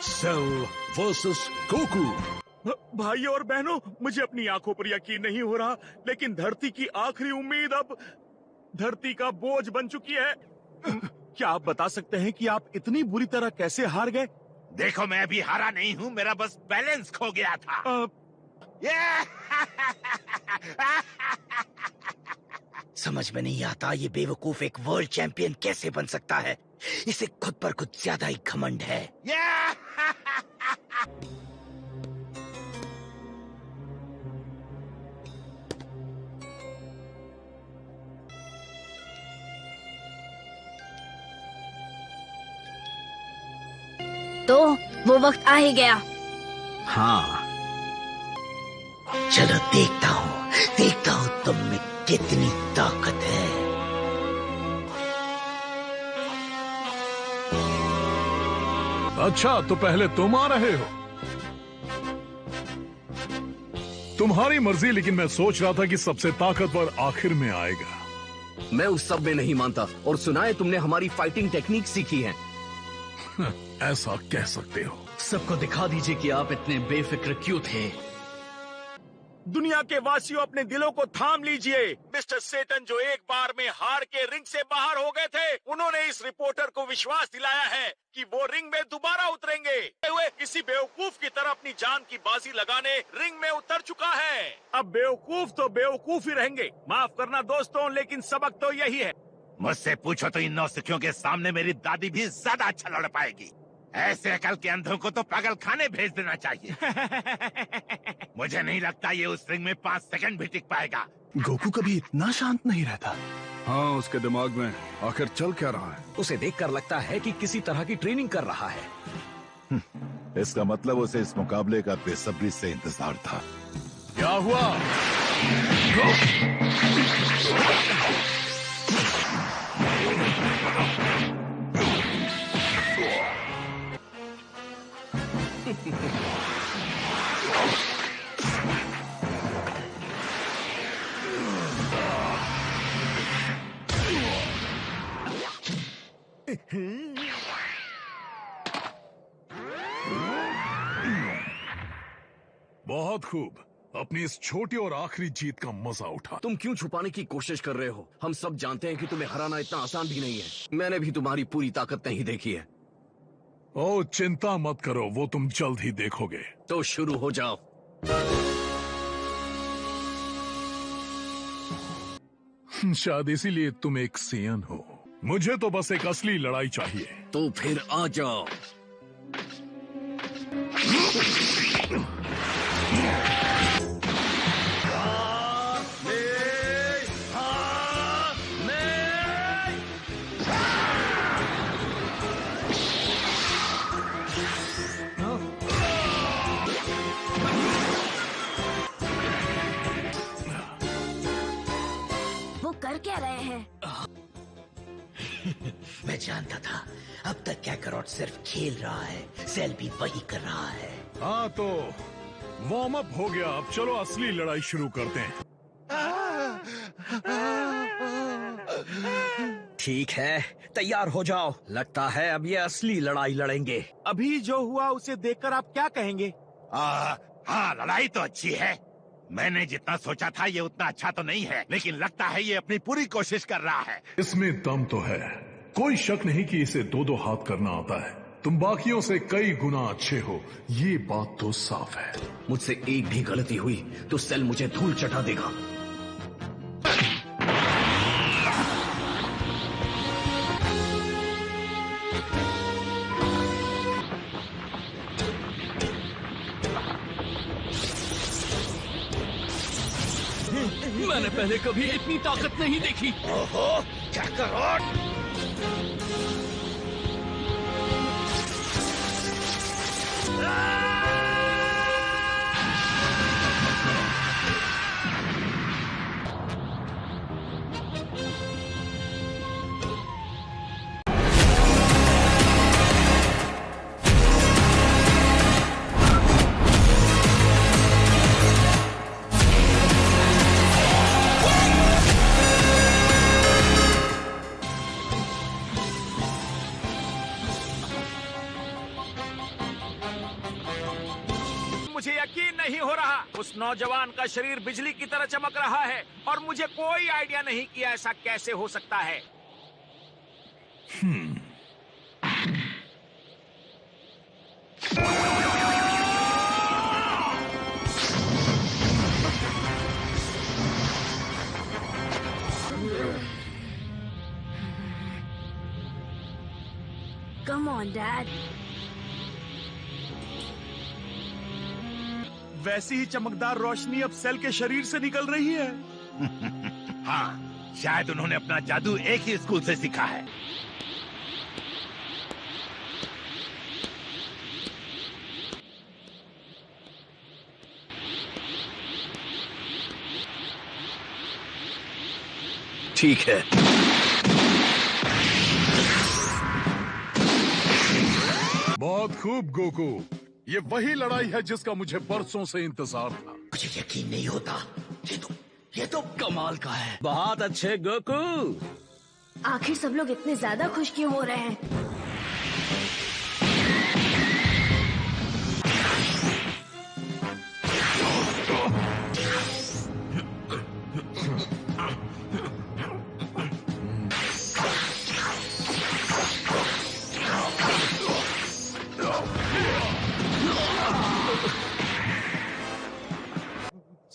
Cell versus Goku. भाई और बहनों, मुझे अपनी आंखों पर यकीन नहीं हो रहा, लेकिन धरती की आखिरी उम्मीद अब धरती का बोझ बन चुकी है। क्या आप बता सकते हैं कि आप इतनी बुरी तरह कैसे हार गए? देखो, मैं अभी हारा नहीं हूँ, मेरा बस बैलेंस खो गया था। समझ में नहीं आता ये बेवकूफ एक वर्ल्ड चैंपियन कैसे बन सकता है। इसे खुद पर कुछ ज्यादा ही घमंड है। तो वो वक्त आ ही गया। हाँ, चलो देखता हूँ तुम में कितनी ताकत है। अच्छा, तो पहले तुम आ रहे हो। तुम्हारी मर्जी, लेकिन मैं सोच रहा था कि सबसे ताकतवर आखिर में आएगा। मैं उस सब में नहीं मानता। और सुना है तुमने हमारी फाइटिंग टेक्निक सीखी है। ऐसा कह सकते हो। सबको दिखा दीजिए कि आप इतने बेफिक्र क्यों थे। दुनिया के वासियों, अपने दिलों को थाम लीजिए। मिस्टर सेटन, जो एक बार में हार के रिंग से बाहर हो गए थे, उन्होंने इस रिपोर्टर को विश्वास दिलाया है कि वो रिंग में दोबारा उतरेंगे। हुए किसी बेवकूफ की तरह अपनी जान की बाजी लगाने रिंग में उतर चुका है। अब बेवकूफ तो बेवकूफ ही रहेंगे। माफ करना दोस्तों, लेकिन सबक तो यही है। मुझसे पूछो तो इन नौसिखियों के सामने मेरी दादी भी ज्यादा अच्छा लड़ पाएगी। ऐसे अकल के अंधों को तो पागल खाने भेज देना चाहिए। मुझे नहीं लगता ये उस रिंग में 5 सेकंड भी टिक पाएगा। गोकू कभी इतना शांत नहीं रहता। हाँ, उसके दिमाग में आखिर चल क्या रहा है? उसे देखकर लगता है कि किसी तरह की ट्रेनिंग कर रहा है। इसका मतलब उसे इस मुकाबले का बेसब्री से इंतजार था। क्या हुआ? बहुत खूब। अपनी इस छोटी और आखिरी जीत का मजा उठा। तुम क्यों छुपाने की कोशिश कर रहे हो? हम सब जानते हैं कि तुम्हें हराना इतना आसान भी नहीं है। मैंने भी तुम्हारी पूरी ताकत नहीं देखी है। ओ, चिंता मत करो, वो तुम जल्द ही देखोगे। तो शुरू हो जाओ। शायद इसीलिए तुम एक सियन हो। मुझे तो बस एक असली लड़ाई चाहिए। तो फिर आ जाओ। वो कर क्या रहे हैं? मैं जानता था। अब तक कैकरॉट सिर्फ खेल रहा है, सेल भी वही कर रहा है। हाँ, तो वार्म अप हो गया। अब चलो असली लड़ाई शुरू करते हैं। ठीक है, तैयार हो जाओ। लगता है अब ये असली लड़ाई लड़ेंगे। अभी जो हुआ उसे देखकर आप क्या कहेंगे? हाँ, लड़ाई तो अच्छी है। मैंने जितना सोचा था ये उतना अच्छा तो नहीं है, लेकिन लगता है ये अपनी पूरी कोशिश कर रहा है। इसमें दम तो है। कोई शक नहीं कि इसे 2-2 हाथ करना आता है। तुम बाकियों से कई गुना अच्छे हो, ये बात तो साफ है। मुझसे एक भी गलती हुई तो सेल मुझे धूल चटा देगा। मैंने पहले कभी इतनी ताकत नहीं देखी। ओहो, कैकरॉट! मुझे यकीन नहीं हो रहा। उस नौजवान का शरीर बिजली की तरह चमक रहा है और मुझे कोई आइडिया नहीं कि ऐसा कैसे हो सकता है। Come on, Dad. वैसी ही चमकदार रोशनी अब सेल के शरीर से निकल रही है। हाँ, शायद उन्होंने अपना जादू एक ही स्कूल से सीखा है। ठीक है। बहुत खूब गोकू, ये वही लड़ाई है जिसका मुझे बरसों से इंतजार था। मुझे यकीन नहीं होता। ये तो कमाल का है। बहुत अच्छे गोकू। आखिर सब लोग इतने ज्यादा खुश क्यों हो रहे हैं?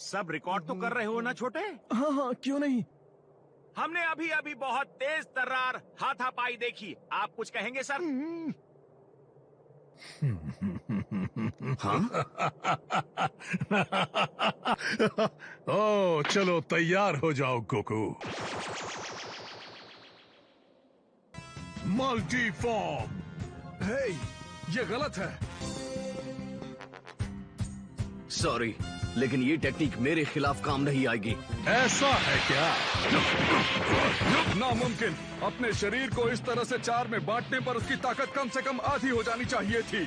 सब रिकॉर्ड तो कर रहे हो ना छोटे? हाँ हाँ, क्यों नहीं। हमने अभी अभी बहुत तेज तर्रार हाथापाई देखी। आप कुछ कहेंगे सर? ओ चलो तैयार हो जाओ गोकू। Multi form. हे, ये गलत है। सॉरी, लेकिन ये टेक्निक मेरे खिलाफ काम नहीं आएगी। ऐसा है क्या? नामुमकिन। अपने शरीर को इस तरह से चार में बांटने पर उसकी ताकत कम से कम आधी हो जानी चाहिए थी।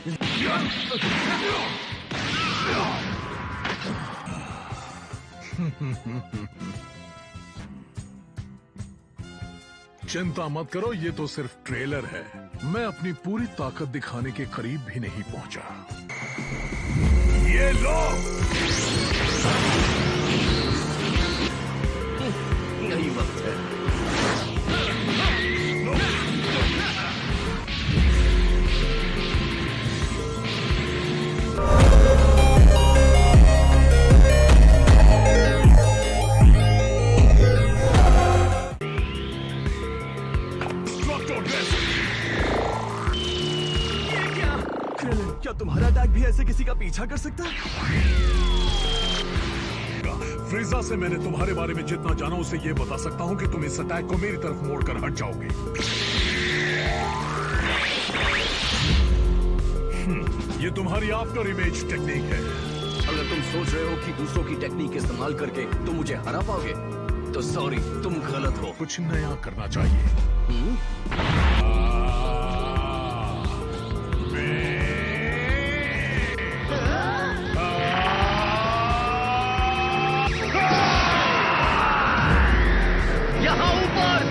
चिंता मत करो, ये तो सिर्फ ट्रेलर है। मैं अपनी पूरी ताकत दिखाने के करीब भी नहीं पहुंचा। ये लो। यही वक्त है। क्या तुम्हारा अटैक भी ऐसे किसी का पीछा कर सकता है? फ्रीजा से मैंने तुम्हारे बारे में जितना जाना उसे ये बता सकता हूँ कि तुम इस अटैक को मेरी तरफ मोड़कर हट जाओगे। ये तुम्हारी आफ्टर इमेज टेक्निक है। अगर तुम सोच रहे हो कि दूसरों की टेक्निक इस्तेमाल करके तुम मुझे हरा पाओगे, तो सॉरी, तुम गलत हो। कुछ नया करना चाहिए। यहाँ ऊपर।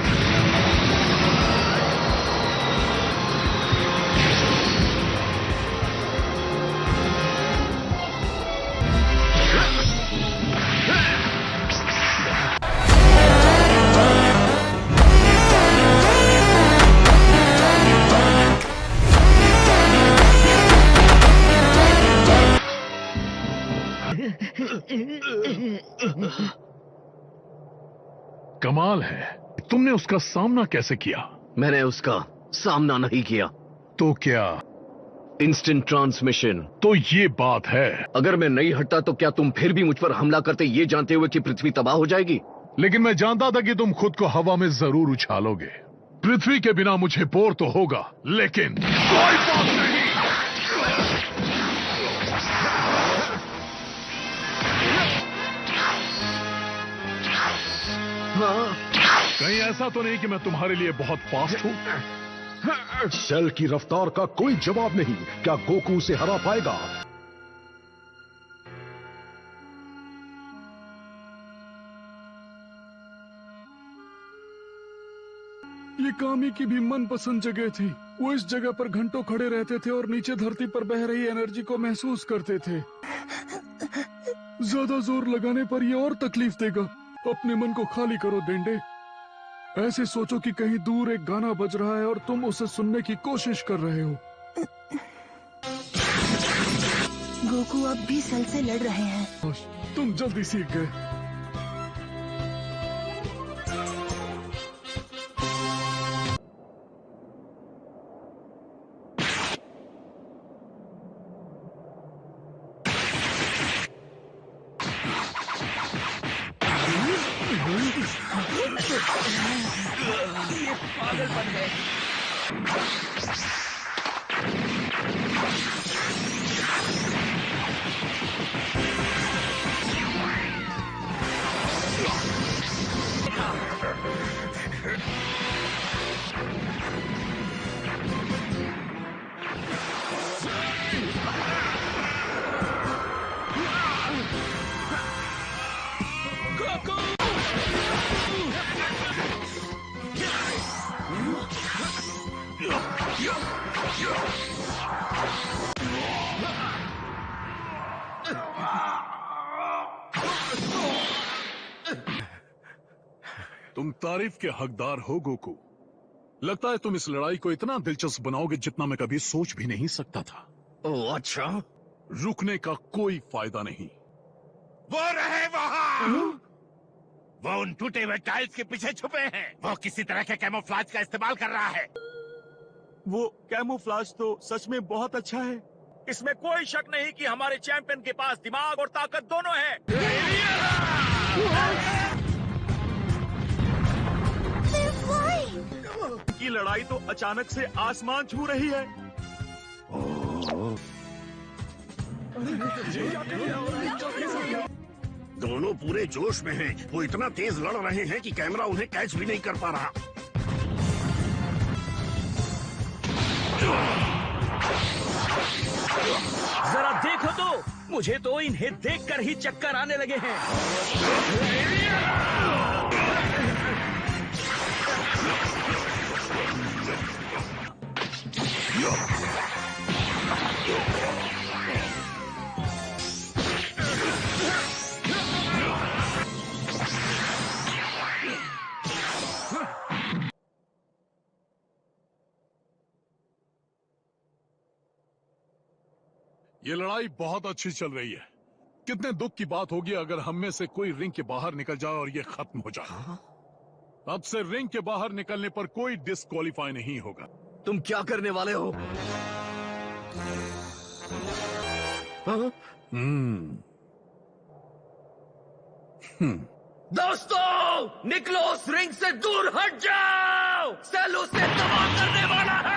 कमाल है, तुमने उसका सामना कैसे किया? मैंने उसका सामना नहीं किया। तो क्या? Instant transmission. तो ये बात है। अगर मैं नहीं हटता तो क्या तुम फिर भी मुझ पर हमला करते, ये जानते हुए कि पृथ्वी तबाह हो जाएगी? लेकिन मैं जानता था कि तुम खुद को हवा में जरूर उछालोगे। पृथ्वी के बिना मुझे बोर तो होगा, लेकिन कोई बात नहीं। कहीं ऐसा तो नहीं कि मैं तुम्हारे लिए बहुत फास्ट हूं? सेल की रफ्तार का कोई जवाब नहीं। क्या गोकू उसे हरा पाएगा? ये कामी की भी मनपसंद जगह थी। वो इस जगह पर घंटों खड़े रहते थे और नीचे धरती पर बह रही एनर्जी को महसूस करते थे। ज्यादा जोर लगाने पर ये और तकलीफ देगा। अपने मन को खाली करो डेंडे। ऐसे सोचो कि कहीं दूर एक गाना बज रहा है और तुम उसे सुनने की कोशिश कर रहे हो। गोकू अब भी सेल से लड़ रहे हैं। तुम जल्दी सीख गए। ये पागल बन गए। तुम तारीफ के हकदार हो गोकू। लगता है तुम इस लड़ाई को इतना दिलचस्प बनाओगे जितना मैं कभी सोच भी नहीं सकता था। ओह अच्छा। रुकने का कोई फायदा नहीं। वो रहे वहाँ। वो उन टूटे हुए टाइल्स के पीछे छुपे हैं। वो किसी तरह के कैमोफ्लाज का इस्तेमाल कर रहा है। वो कैमोफ्लाज तो सच में बहुत अच्छा है। इसमें कोई शक नहीं कि हमारे चैंपियन के पास दिमाग और ताकत दोनों है। की लड़ाई तो अचानक से आसमान छू रही है। दोनों पूरे जोश में हैं। वो इतना तेज लड़ रहे हैं कि कैमरा उन्हें कैच भी नहीं कर पा रहा। जरा देखो तो, मुझे तो इन्हें देखकर ही चक्कर आने लगे हैं। ये लड़ाई बहुत अच्छी चल रही है। कितने दुख की बात होगी अगर हम में से कोई रिंग के बाहर निकल जाए और ये खत्म हो जाए। अब से रिंग के बाहर निकलने पर कोई डिस्क्वालीफाई नहीं होगा। तुम क्या करने वाले हो? दोस्तों, निकलो उस रिंग से दूर हट जाओ। सेल उसे तबाह करने वाला है।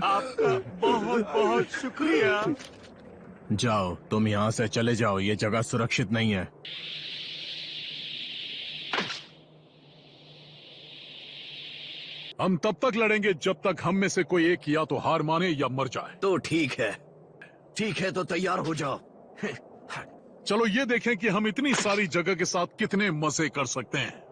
आपका बहुत बहुत शुक्रिया। जाओ, तुम यहाँ से चले जाओ। ये जगह सुरक्षित नहीं है। हम तब तक लड़ेंगे जब तक हम में से कोई एक या तो हार माने या मर जाए। तो ठीक है तो तैयार हो जाओ। चलो ये देखें कि हम इतनी सारी जगह के साथ कितने मजे कर सकते हैं।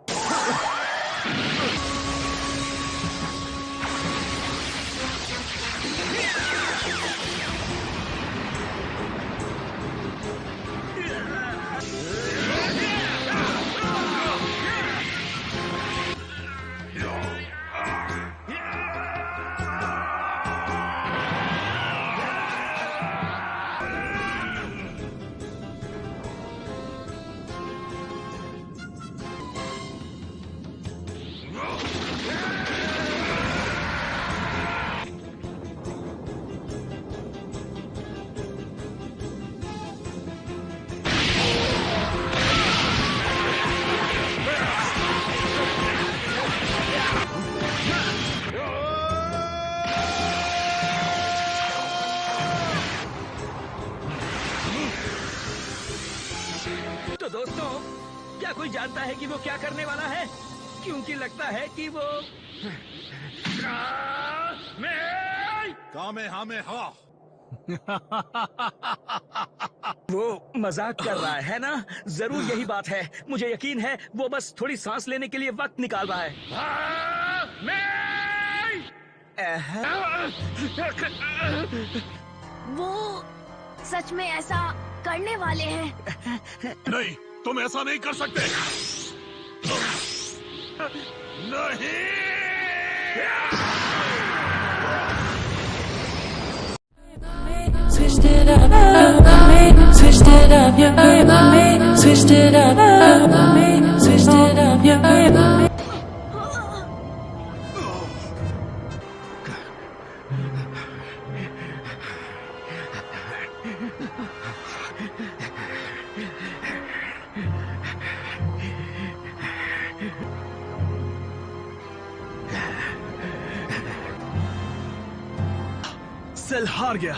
तो दोस्तों, क्या कोई जानता है कि वो क्या करने वाला है? क्योंकि लगता है कि वो कामेहामे हा। वो मजाक कर रहा है ना? जरूर यही बात है। मुझे यकीन है वो बस थोड़ी सांस लेने के लिए वक्त निकाल रहा है। वो सच में ऐसा करने वाले हैं। नहीं, तुम ऐसा नहीं कर सकते। नहीं। Switched it up, switched it up, yeah, switched it up, switched it up, yeah. Cell हार गया।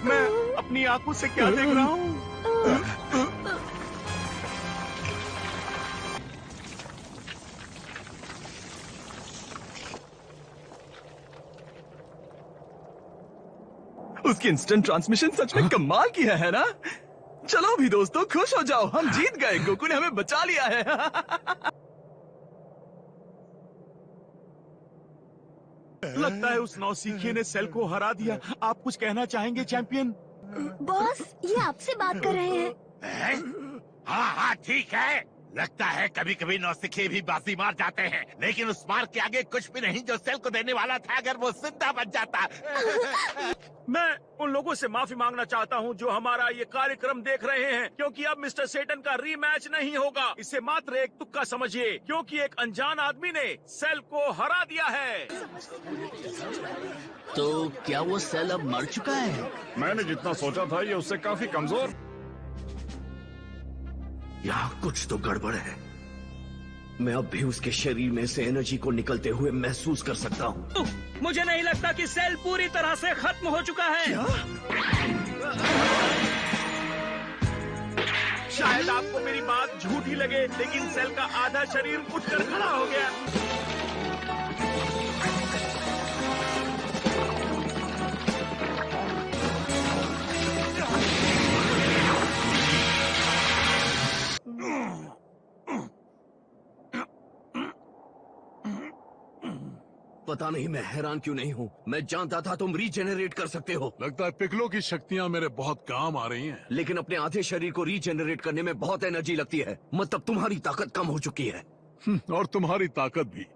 मैं अपनी आंखों से क्या देख रहा हूँ? उसकी इंस्टेंट ट्रांसमिशन सच में कमाल किया है ना? चलो भी दोस्तों, खुश हो जाओ, हम जीत गए। गोकू ने हमें बचा लिया है। लगता है उस नौसिखिए ने सेल को हरा दिया। आप कुछ कहना चाहेंगे चैंपियन? बॉस, ये आपसे बात कर रहे हैं। हाँ हाँ ठीक है। लगता है कभी कभी नौसिखिए भी बाजी मार जाते हैं, लेकिन उस मार के आगे कुछ भी नहीं जो सेल को देने वाला था अगर वो जिंदा बच जाता। मैं उन लोगों से माफी मांगना चाहता हूं जो हमारा ये कार्यक्रम देख रहे हैं, क्योंकि अब मिस्टर सेटन का रीमैच नहीं होगा। इसे मात्र एक तुक्का समझिए, क्योंकि एक अनजान आदमी ने सेल को हरा दिया है। तो क्या वो सेल अब मर चुका है? मैंने जितना सोचा था ये उससे काफी कमजोर। यहाँ कुछ तो गड़बड़ है। मैं अब भी उसके शरीर में से एनर्जी को निकलते हुए महसूस कर सकता हूँ। मुझे नहीं लगता कि सेल पूरी तरह से खत्म हो चुका है। शायद आपको मेरी बात झूठी लगे, लेकिन सेल का आधा शरीर उठकर खड़ा हो गया। पता नहीं मैं हैरान क्यों नहीं हूँ। मैं जानता था तुम रीजेनरेट कर सकते हो। लगता है पिकलो की शक्तियाँ मेरे बहुत काम आ रही हैं। लेकिन अपने आधे शरीर को रीजेनरेट करने में बहुत एनर्जी लगती है। मतलब तुम्हारी ताकत कम हो चुकी है। और तुम्हारी ताकत भी।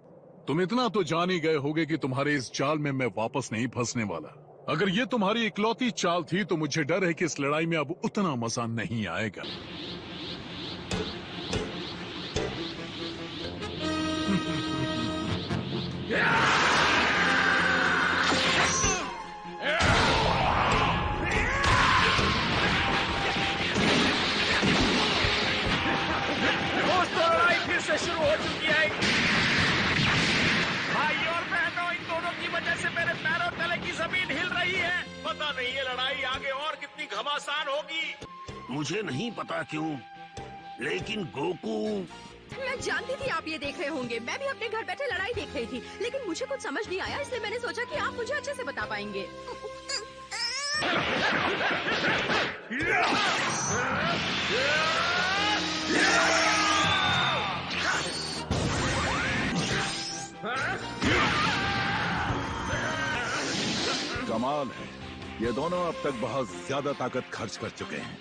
तुम इतना तो जान ही गए होगे कि तुम्हारे इस चाल में मैं वापस नहीं फंसने वाला। अगर ये तुम्हारी इकलौती चाल थी तो मुझे डर है कि इस लड़ाई में अब उतना मजा नहीं आएगा। लड़ाई फिर से शुरू हो चुकी है। भाई और बहनों, इन दोनों की वजह से मेरे पैरों तले की जमीन हिल रही है। पता नहीं ये लड़ाई आगे और कितनी घमासान होगी। मुझे नहीं पता क्यों, लेकिन गोकू। मैं जानती थी आप ये देख रहे होंगे। मैं भी अपने घर बैठे लड़ाई देख रही थी, लेकिन मुझे कुछ समझ नहीं आया, इसलिए मैंने सोचा कि आप मुझे अच्छे से बता पाएंगे। कमाल है, ये दोनों अब तक बहुत ज्यादा ताकत खर्च कर चुके हैं।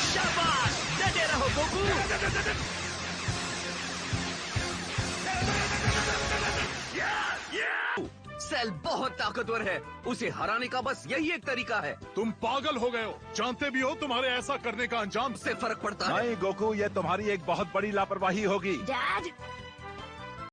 शाबाश, डटे रहो गोकू। सेल बहुत ताकतवर है, उसे हराने का बस यही एक तरीका है। तुम पागल हो गए हो। जानते भी हो तुम्हारे ऐसा करने का अंजाम से फर्क पड़ता है। नहीं गोकू, ये तुम्हारी एक बहुत बड़ी लापरवाही होगी। डैड,